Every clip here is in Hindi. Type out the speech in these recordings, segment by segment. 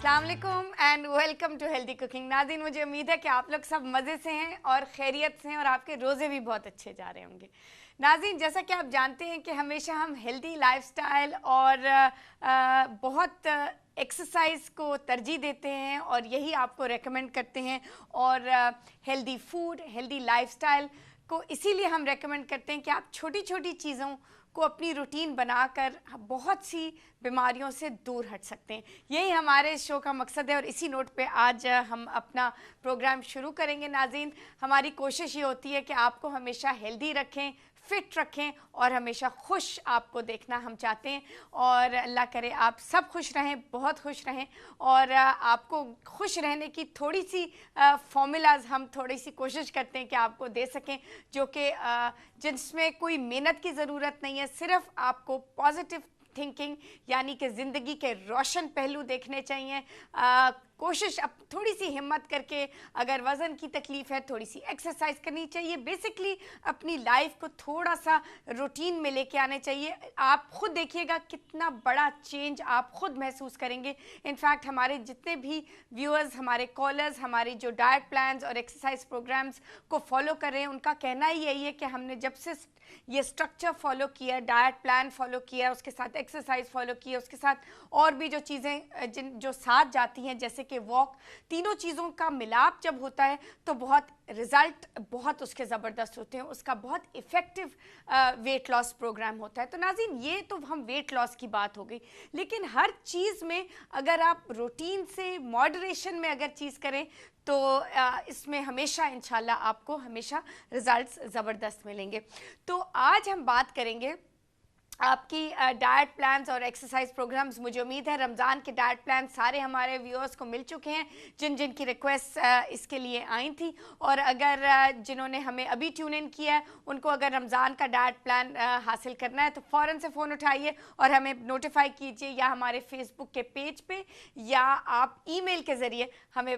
अस्सलाम वालेकुम and welcome to healthy cooking. नाज़रीन, मुझे उम्मीद है कि आप लोग सब मज़े से हैं और खैरियत से हैं और आपके रोज़े भी बहुत अच्छे जा रहे होंगे। नाज़रीन, जैसा कि आप जानते हैं कि हमेशा हम हेल्दी लाइफस्टाइल और बहुत एक्सरसाइज को तरजीह देते हैं और यही आपको रेकमेंड करते हैं और हेल्दी फूड, हेल्दी लाइफस्टाइल को इसीलिए हम रेकमेंड करते हैं कि आप छोटी छोटी चीज़ों को अपनी रूटीन बनाकर बहुत सी बीमारियों से दूर हट सकते हैं। यही हमारे शो का मकसद है और इसी नोट पे आज हम अपना प्रोग्राम शुरू करेंगे। नाज़रीन, हमारी कोशिश ये होती है कि आपको हमेशा हेल्दी रखें, फिट रखें और हमेशा खुश आपको देखना हम चाहते हैं और अल्लाह करे आप सब खुश रहें, बहुत खुश रहें। और आपको खुश रहने की थोड़ी सी फॉर्मूलाज हम थोड़ी सी कोशिश करते हैं कि आपको दे सकें, जो कि जिसमें कोई मेहनत की ज़रूरत नहीं है, सिर्फ आपको पॉजिटिव थिंकिंग यानी कि ज़िंदगी के रोशन पहलू देखने चाहिए। कोशिश अब थोड़ी सी हिम्मत करके, अगर वज़न की तकलीफ़ है थोड़ी सी एक्सरसाइज करनी चाहिए। बेसिकली अपनी लाइफ को थोड़ा सा रूटीन में लेके आने चाहिए। आप खुद देखिएगा कितना बड़ा चेंज आप खुद महसूस करेंगे। इनफैक्ट हमारे जितने भी व्यूअर्स, हमारे कॉलर्स, हमारी जो डाइट प्लान्स और एक्सरसाइज प्रोग्राम्स को फॉलो कर रहे हैं, उनका कहना ही यही है कि हमने जब से ये स्ट्रक्चर फॉलो किया, डाइट प्लान फॉलो किया, उसके साथ एक्सरसाइज फॉलो किया, उसके साथ और भी जो चीज़ें जो साथ जाती हैं जैसे कि वॉक, तीनों चीज़ों का मिलाप जब होता है तो बहुत रिज़ल्ट बहुत उसके ज़बरदस्त होते हैं। उसका बहुत इफ़ेक्टिव वेट लॉस प्रोग्राम होता है। तो नाज़रीन, ये तो हम वेट लॉस की बात हो गई, लेकिन हर चीज़ में अगर आप रूटीन से मॉडरेशन में अगर चीज़ करें तो इसमें हमेशा इंशाल्लाह आपको हमेशा रिजल्ट्स ज़बरदस्त मिलेंगे। तो आज हम बात करेंगे आपकी डाइट प्लान्स और एक्सरसाइज प्रोग्राम्स। मुझे उम्मीद है रमज़ान के डाइट प्लान सारे हमारे व्यूअर्स को मिल चुके हैं, जिन जिन की रिक्वेस्ट इसके लिए आई थी। और अगर जिन्होंने हमें अभी ट्यून इन किया है, उनको अगर रमज़ान का डाइट प्लान हासिल करना है तो फ़ौरन से फ़ोन उठाइए और हमें नोटिफाई कीजिए, या हमारे फेसबुक के पेज पे, या आप ईमेल के ज़रिए हमें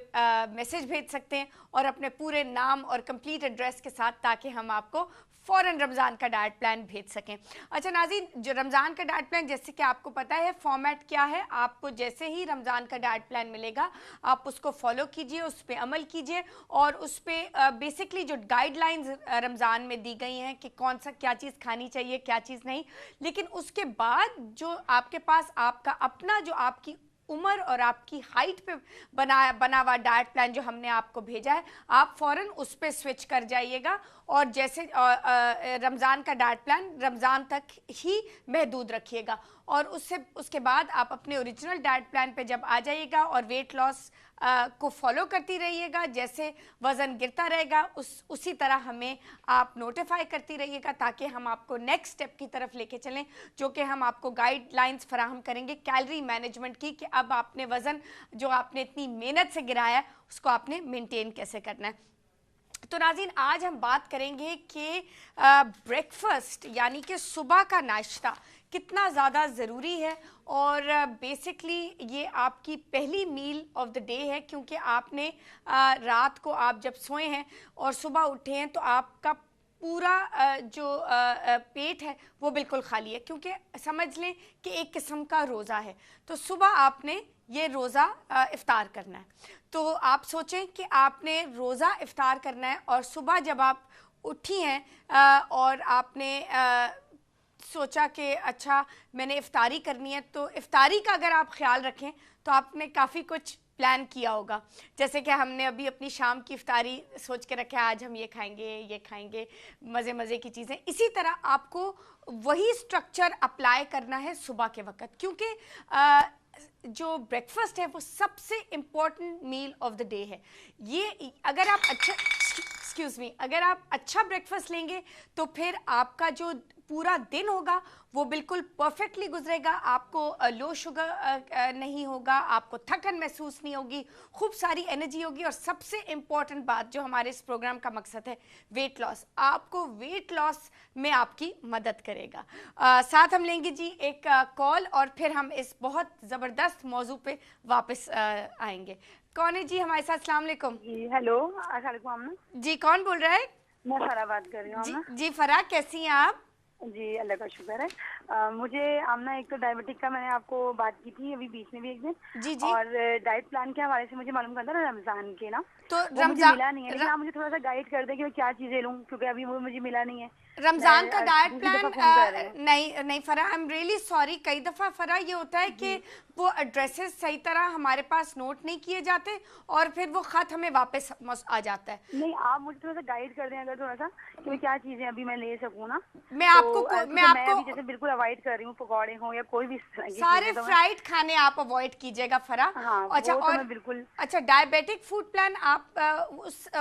मैसेज भेज सकते हैं और अपने पूरे नाम और कंप्लीट एड्रेस के साथ, ताकि हम आपको फ़ौरन रमज़ान का डाइट प्लान भेज सकें। अच्छा नाज़रीन, जो रमज़ान का डाइट प्लान, जैसे कि आपको पता है फॉर्मेट क्या है, आपको जैसे ही रमज़ान का डाइट प्लान मिलेगा आप उसको फॉलो कीजिए, उस पर अमल कीजिए और उस पर बेसिकली जो गाइडलाइंस रमज़ान में दी गई हैं कि कौन सा क्या चीज़ खानी चाहिए, क्या चीज़ नहीं। लेकिन उसके बाद जो आपके पास आपका अपना जो आपकी उम्र और आपकी हाइट पे बना हुआ डाइट प्लान जो हमने आपको भेजा है, आप फ़ौरन उस पर स्विच कर जाइएगा और जैसे रमज़ान का डाइट प्लान रमज़ान तक ही महदूद रखिएगा और उसके बाद आप अपने ओरिजिनल डाइट प्लान पे जब आ जाइएगा और वेट लॉस को फॉलो करती रहिएगा। जैसे वज़न गिरता रहेगा उसी तरह हमें आप नोटिफाई करती रहिएगा, ताकि हम आपको नेक्स्ट स्टेप की तरफ लेके चलें, जो कि हम आपको गाइडलाइंस फराहम करेंगे कैलोरी मैनेजमेंट की, कि अब आपने वज़न जो आपने इतनी मेहनत से गिराया है उसको आपने मेंटेन कैसे करना है। तो नाज़रीन, आज हम बात करेंगे कि ब्रेकफास्ट यानी कि सुबह का नाश्ता कितना ज़्यादा ज़रूरी है और बेसिकली ये आपकी पहली मील ऑफ द डे है, क्योंकि आपने रात को आप जब सोए हैं और सुबह उठे हैं तो आपका पूरा जो पेट है वो बिल्कुल खाली है, क्योंकि समझ लें कि एक किस्म का रोज़ा है। तो सुबह आपने ये रोज़ा इफ्तार करना है। तो आप सोचें कि आपने रोज़ा इफ्तार करना है और सुबह जब आप उठी हैं और आपने सोचा कि अच्छा मैंने इफ्तारी करनी है, तो इफ्तारी का अगर आप ख्याल रखें तो आपने काफ़ी कुछ प्लान किया होगा। जैसे कि हमने अभी अपनी शाम की इफ्तारी सोच के रखा है, आज हम ये खाएंगे, मज़े मज़े की चीज़ें। इसी तरह आपको वही स्ट्रक्चर अप्लाई करना है सुबह के वक्त, क्योंकि जो ब्रेकफास्ट है वो सबसे important meal of the day है। ये अगर आप अगर आप अच्छा ब्रेकफास्ट लेंगे तो फिर आपका जो पूरा दिन होगा वो बिल्कुल परफेक्टली गुजरेगा। आपको लो शुगर नहीं होगा, आपको थकन महसूस नहीं होगी, खूब सारी एनर्जी होगी और सबसे इम्पॉर्टेंट बात जो हमारे इस प्रोग्राम का मकसद है, वेट लॉस, आपको वेट लॉस में आपकी मदद करेगा। साथ हम लेंगे जी एक कॉल और फिर हम इस बहुत ज़बरदस्त मौजू पे वापस आएंगे। कौन है जी हमारे साथ? अस्सलाम वालेकुम। जी हेलो, अस्सलाम वालेकुम। जी कौन बोल रहा है? मैं फरा बात कर रही हूँ। जी फराह, कैसी हैं आप? जी, अल्लाह का शुक्र है। मुझे आमना एक तो डायबिटिक का मैंने आपको बात की थी अभी बीच में भी एक दिन, जी जी। और डाइट प्लान के हवाले से मुझे मालूम करना था रमज़ान के ना, तो वो मुझे मिला नहीं है, लेकिन आप मुझे थोड़ा सा गाइड कर दें कि मैं क्या चीज़ें लूँ, क्योंकि अभी वो मुझे मिला नहीं है। रमजान का मैं डाइट दूसरी दफ़ा प्लान फ़ोन कर रही हूँ। नहीं नहीं फरा, आई एम रियली सॉरी। कई दफ़ा फरा ये होता है कि जी। वो एड्रेसेस सही तरह हमारे पास नोट नहीं किए जाते और फिर वो ख़त हमें वापस आ जाता है। नहीं, आप मुझे थोड़ा सा गाइड कर दें अगर थोड़ा सा, कि मैं क्या चीज़ें अभी मैं ले सकूँ ना। मैं तो आपको मैं क्योंकि मैं आपको अभी जैसे बिल्कुल अवॉइड कर रही हूँ, पकौड़े हों या कोई भी इस तरह की सारे चीज़ें, तो मैं। फ्राइड खाने आप अवॉइड कीजिएगा फरा। हाँ, अच्छा, वो तो और मैं बिल्कुल। अच्छा, डायबिटिक फूड प्लान आप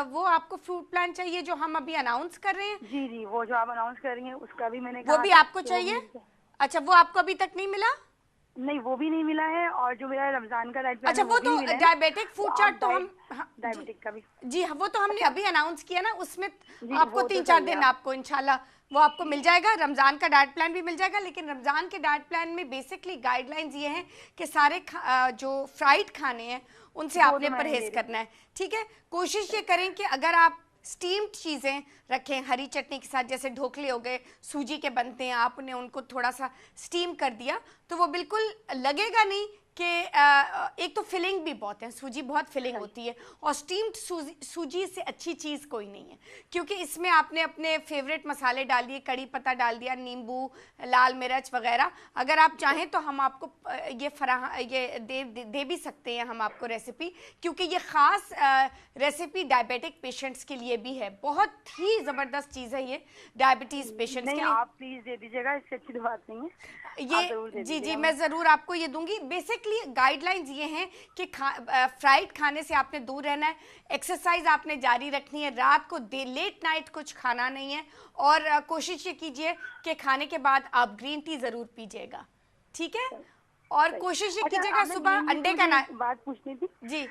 वो आपको फूड प्लान चाहिए जो हम अभी अनाउंस कर रहे हैं? जी, जी, वो जो आप अनाउंस कर रही हैं उसका भी मैंने वो कहा भी था आपको कि वो चाहिए? मिल जाए। अच्छा, वो आपको अभी तक नहीं मिला? नहीं, वो भी नहीं मिला है, और जो मेरा रमज़ान का डाइट प्लान अच्छा, है वो वो भी तो नहीं मिला है ना। डायबिटिक तो फूड आप चार्ट तो हम, हाँ, जी डायबिटिक का भी। जी हाँ, वो तो हमने अच्छा। अभी अनाउंस किया ना, उसमें जी, आपको वो तो 3-4 सही है। दिन आपको इंशाल्लाह वो आपको मिल जाएगा। रमज़ान का डाइट प्लान भी मिल जाएगा, लेकिन रमज़ान के डाइट प्लान में बेसिकली गाइडलाइंस ये हैं कि सारे जो फ्राइड खाने हैं उनसे वो तो आपने मैं नहीं ले परहेज़ रही। करना है, ठीक है? कोशिश ये करें कि अगर आप स्टीम्ड चीज़ें रखें हरी चटनी के साथ, जैसे ढोकले हो गए, सूजी के बनते हैं, आपने उनको थोड़ा सा स्टीम कर दिया तो वो बिल्कुल लगेगा नहीं कि एक तो फिलिंग भी बहुत है, सूजी बहुत फिलिंग सही। होती है, और स्टीम्ड सूजी से अच्छी चीज़ कोई नहीं है, क्योंकि इसमें आपने अपने फेवरेट मसाले डाल दिए, कड़ी पत्ता डाल दिया, नींबू, लाल मिर्च वगैरह। अगर आप चाहें तो हम आपको ये दे भी सकते हैं हम आपको रेसिपी, क्योंकि ये ख़ास रेसिपी डायबिटिक पेशेंट्स के लिए भी है। बहुत ही ज़बरदस्त चीज़ है ये डायबिटीज़ पेशेंट्स नहीं, के लिए। आप प्लीज़ दे दीजिएगा, इससे अच्छी तो बात नहीं है। आप ये ज़रूर दे जी जी, दीजिएगा मैं मुझे। ज़रूर आपको ये दूंगी। बेसिकली गाइडलाइंस ये हैं कि फ्राइड खाने से आपने दूर रहना है, एक्सरसाइज आपने जारी रखनी है, रात को लेट नाइट कुछ खाना नहीं है, और कोशिश ये कीजिए कि खाने के बाद आप ग्रीन टी ज़रूर पीजिएगा, ठीक है? सही। और सही। कोशिश ये अच्छा, कीजिएगा आमना सुबह ये नहीं, अंडे का मुझे ना। एक बात पूछनी थी। जी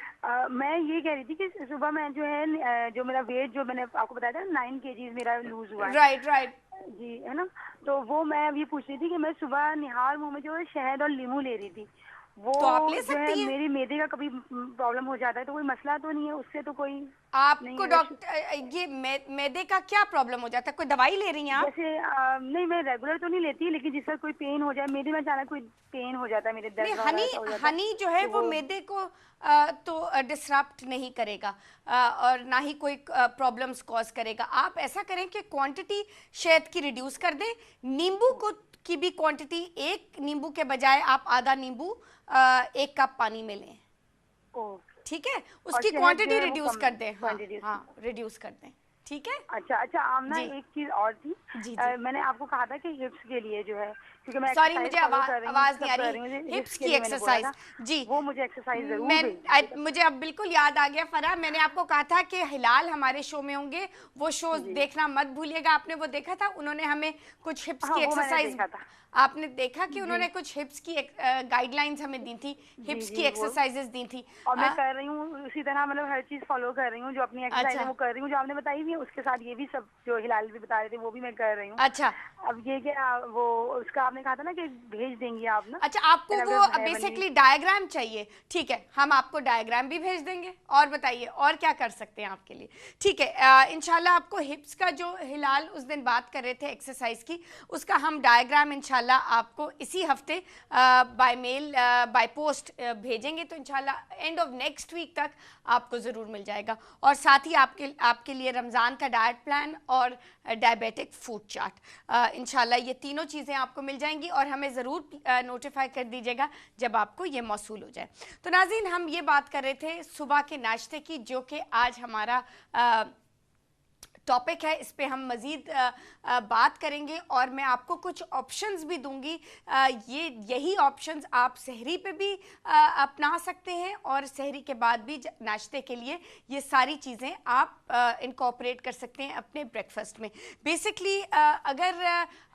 मैं ये कह रही थी कि सुबह मैं जो है जो मेरा वेट, जो मैंने आपको बताया था 9 केजीज़ मेरा लूज़ हुआ है। Right right. जी, है ना? तो वो मैं अब ये पूछ रही थी कि मैं सुबह निहार मुँह में जो है शहद और लीमू ले रही थी। वो तो आप ले जो है सकती हैं। मेरी मैदे का कभी प्रॉब्लम हो जाता है, तो कोई मसला तो नहीं है उससे, तो कोई नहीं आपको है वैसे? डॉक्टर ये मैदे का क्या प्रॉब्लम हो जाता है? कोई दवाई ले रही हैं आप? जैसे नहीं, मैं रेगुलर तो नहीं लेती, लेकिन जिस तरह कोई पेन हो जाए मैदे में, अचानक कोई पेन हो जाता है, मेरे नहीं, दर्द वगैरह हनी ऐसा हो जाता है, हनी जो है तो वो वो। मैदे को तो डिसरप्ट नहीं करेगा, और ना ही कोई प्रॉब्लम्स कॉज करेगा। आप ऐसा करें कि क्वांटिटी शहद की रिड्यूस कर दें। नींबू को की भी क्वांटिटी, एक नींबू के बजाय आप आधा नींबू 1 कप पानी में लें, ओ, ठीक है? और उसकी शहद जो क्वांटिटी है वो रिड्यूस कम कर दें। हाँ क्वांटिटी उसकी। हाँ, रिड्यूस कर दें, ठीक है? अच्छा, अच्छा, आमना जी एक चीज़ और थी। जी जी। मैंने आपको कहा था कि हिप्स के लिए जो है, क्योंकि मैं सॉरी, एक्सरसाइज मुझे फॉलो कर रही हूँ, आवाज नहीं सब आ कर रही। रही हूँ, हिप्स हिप्स के की लिए मैंने बोला एक्सरसाइज, था। जी। वो मुझे एक्सरसाइज ज़रूर मैं भेज दीजिएगा। मुझे अब बिल्कुल याद आ गया फरा, मैंने आपको कहा था कि हिलाल हमारे शो में होंगे, वो शो जी। देखना मत भूलिएगा। आपने वो देखा था? उन्होंने हमें कुछ हिप्स हाँ, की वो मैंने एक्सरसाइज, देखा था। आपने देखा कि जी। उन्होंने कुछ हिप्स की गाइडलाइंस हमें दी थी, जी, हिप्स की जी, वो। एक्सरसाइजेस दी थी। और मैं कर रही हूँ उसी तरह, मतलब हर चीज़ फॉलो कर रही हूँ, जो अपनी एक्सरसाइज है अच्छा वो कर रही हूँ, जो आपने बताई भी है, उसके साथ ये भी सब जो हिलाल भी बता रहे थे वो भी मैं कर रही हूँ। अच्छा अब ये क्या, वो उसका आपने कहा था ना कि भेज देंगी आप ना, अच्छा, आपको मेरा वो है बनी। बेसिकली डायग्राम चाहिए, ठीक है? हम आपको डायग्राम भी भेज देंगे। और बताइए और क्या कर सकते हैं आपके लिए, ठीक है? इंशाल्लाह आपको हिप्स का जो हिलाल उस दिन बात कर रहे थे एक्सरसाइज की, उसका हम डायग्राम इंशाल्लाह आपको इसी हफ्ते बाय मेल, बाय पोस्ट भेजेंगे, तो इंशाल्लाह एंड ऑफ नेक्स्ट वीक तक आपको ज़रूर मिल जाएगा। और साथ ही आपके लिए रमज़ान का डाइट प्लान और डायबिटिक फूड चार्ट, इंशाल्लाह ये तीनों चीज़ें आपको मिल जाएंगी, और हमें ज़रूर नोटिफाई कर दीजिएगा जब आपको ये मौसूल हो जाए। तो नाज़रीन, हम ये बात कर रहे थे सुबह के नाश्ते की, जो कि आज हमारा टॉपिक है। इस पे हम मज़ीद बात करेंगे, और मैं आपको कुछ ऑप्शंस भी दूंगी। यही ऑप्शंस आप सहरी पे भी अपना सकते हैं, और सहरी के बाद भी नाश्ते के लिए ये सारी चीज़ें आप इनकॉर्पोरेट कर सकते हैं अपने ब्रेकफास्ट में। बेसिकली अगर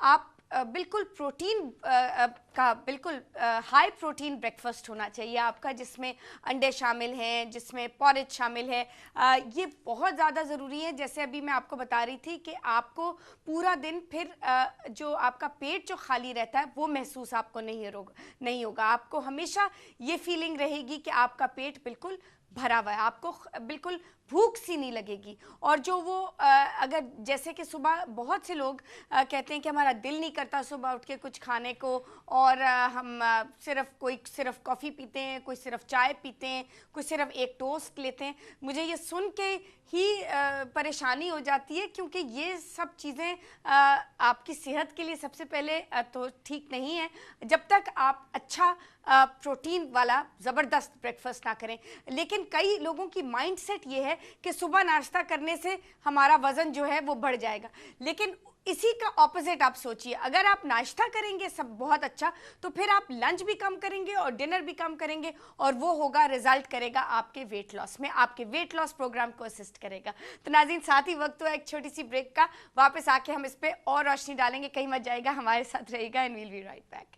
आप बिल्कुल प्रोटीन का बिल्कुल हाई प्रोटीन ब्रेकफास्ट होना चाहिए आपका, जिसमें अंडे शामिल हैं, जिसमें पॉरेज शामिल है। ये बहुत ज़्यादा ज़रूरी है। जैसे अभी मैं आपको बता रही थी कि आपको पूरा दिन फिर जो आपका पेट जो खाली रहता है वो महसूस आपको नहीं होगा। आपको हमेशा ये फीलिंग रहेगी कि आपका पेट बिल्कुल भरा हुआ है, आपको बिल्कुल भूख सी नहीं लगेगी। और जो वो अगर जैसे कि सुबह बहुत से लोग कहते हैं कि हमारा दिल नहीं करता सुबह उठ के कुछ खाने को, और हम सिर्फ कॉफ़ी पीते हैं, कोई सिर्फ चाय पीते हैं, कोई सिर्फ एक टोस्ट लेते हैं। मुझे ये सुन के ही परेशानी हो जाती है, क्योंकि ये सब चीज़ें आपकी सेहत के लिए सबसे पहले तो ठीक नहीं है जब तक आप अच्छा प्रोटीन वाला ज़बरदस्त ब्रेकफास्ट ना करें। लेकिन कई लोगों की माइंडसेट ये है कि सुबह नाश्ता करने से हमारा वज़न जो है वो बढ़ जाएगा, लेकिन इसी का ऑपोजिट आप सोचिए। अगर आप नाश्ता करेंगे सब बहुत अच्छा, तो फिर आप लंच भी कम करेंगे और डिनर भी कम करेंगे, और वो होगा रिजल्ट करेगा आपके वेट लॉस में, आपके वेट लॉस प्रोग्राम को असिस्ट करेगा। तो नाज़रीन, साथ ही वक्त हुआ एक छोटी सी ब्रेक का, वापस आके हम इस पर और रोशनी डालेंगे, कहीं मत जाएगा, हमारे साथ रहेगा, and we'll be right back.